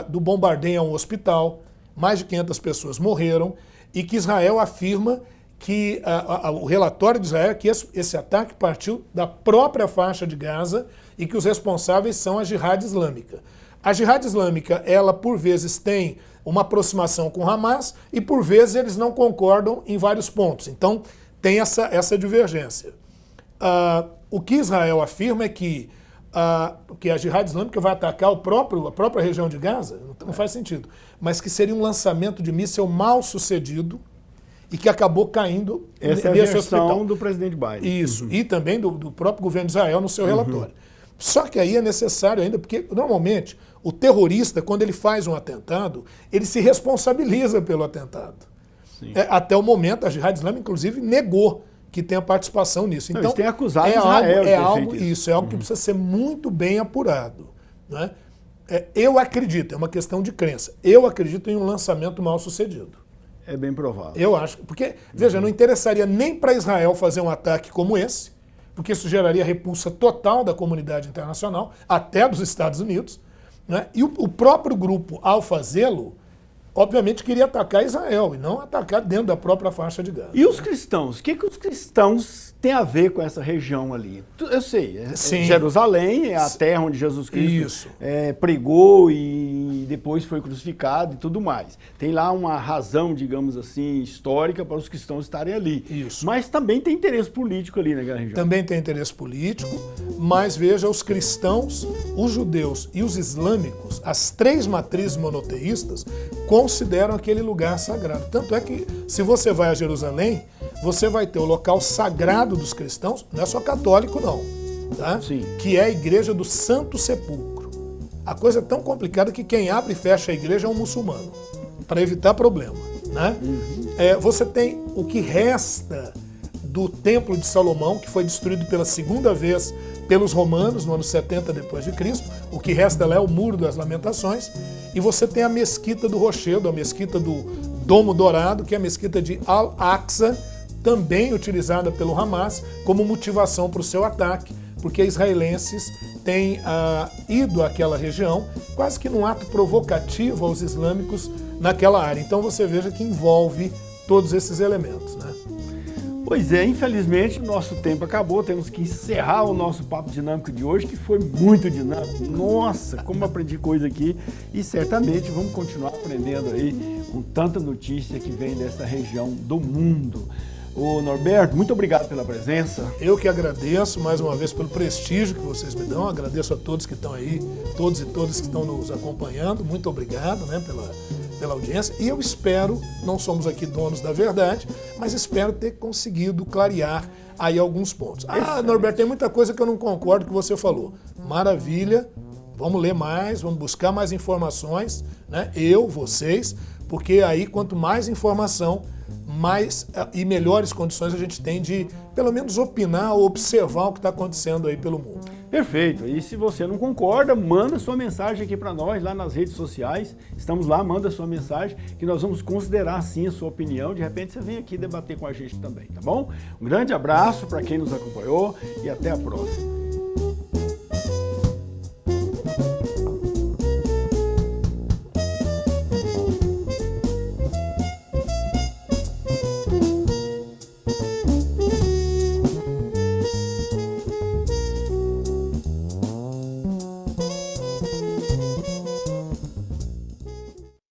do bombardeio a um hospital, mais de 500 pessoas morreram, e que Israel afirma que o relatório de Israel é que esse ataque partiu da própria faixa de Gaza e que os responsáveis são a Jihad Islâmica. A Jihad Islâmica, ela por vezes tem uma aproximação com Hamas e por vezes eles não concordam em vários pontos. Então tem essa divergência. O que Israel afirma é que a Jihad Islâmica vai atacar a própria região de Gaza, não faz sentido, mas que seria um lançamento de míssil mal sucedido e que acabou caindo nesse hospital. Essa é a versão do presidente Biden. Isso, e também do próprio governo de Israel no seu relatório. Só que aí é necessário ainda, porque normalmente o terrorista, quando ele faz um atentado, ele se responsabiliza pelo atentado. Até o momento, a Jihad Islâmica, inclusive, negou que tem a participação nisso. Então, eles têm acusado Israel de ter feito isso. É algo que precisa ser muito bem apurado. Né? Eu acredito, é uma questão de crença, eu acredito em um lançamento mal sucedido. É bem provável. Eu acho, porque, veja, não interessaria nem para Israel fazer um ataque como esse, porque isso geraria repulsa total da comunidade internacional, até dos Estados Unidos, né? E o próprio grupo, ao fazê-lo, obviamente queria atacar Israel e não atacar dentro da própria faixa de Gaza. E os cristãos? O que os cristãos têm a ver com essa região ali? Eu sei, Jerusalém é a terra onde Jesus Cristo pregou e depois foi crucificado e tudo mais. Tem lá uma razão, digamos assim, histórica para os cristãos estarem ali. Isso. Mas também tem interesse político ali naquela região. Também tem interesse político, mas veja, os cristãos, os judeus e os islâmicos, as três matrizes monoteístas, consideram aquele lugar sagrado. Tanto é que, se você vai a Jerusalém, você vai ter o local sagrado dos cristãos, não é só católico não, tá? Sim. Que é a igreja do Santo Sepulcro. A coisa é tão complicada que quem abre e fecha a igreja é um muçulmano, para evitar problema, né? Você tem o que resta do Templo de Salomão, que foi destruído pela segunda vez pelos romanos no ano 70 depois de Cristo. O que resta lá é o Muro das Lamentações. E você tem a Mesquita do Rochedo, a Mesquita do Domo Dourado, que é a Mesquita de Al-Aqsa, também utilizada pelo Hamas como motivação para o seu ataque, porque israelenses têm ido àquela região quase que num ato provocativo aos islâmicos naquela área. Então você veja que envolve todos esses elementos, né? Pois é, infelizmente o nosso tempo acabou, temos que encerrar o nosso Papo Dinâmico de hoje, que foi muito dinâmico. Nossa, como aprendi coisa aqui, e certamente vamos continuar aprendendo aí com tanta notícia que vem dessa região do mundo. Ô Norberto, muito obrigado pela presença. Eu que agradeço mais uma vez pelo prestígio que vocês me dão, agradeço a todos que estão aí, todos e todas que estão nos acompanhando, muito obrigado, né, pela audiência, e eu espero, não somos aqui donos da verdade, mas espero ter conseguido clarear aí alguns pontos. Norberto, tem muita coisa que eu não concordo com o que você falou. Maravilha, vamos ler mais, vamos buscar mais informações, né? Vocês, porque aí quanto mais informação, mais e melhores condições a gente tem de, pelo menos, opinar ou observar o que está acontecendo aí pelo mundo. Perfeito. E se você não concorda, manda sua mensagem aqui para nós lá nas redes sociais. Estamos lá, manda sua mensagem que nós vamos considerar sim a sua opinião. De repente você vem aqui debater com a gente também, tá bom? Um grande abraço para quem nos acompanhou e até a próxima.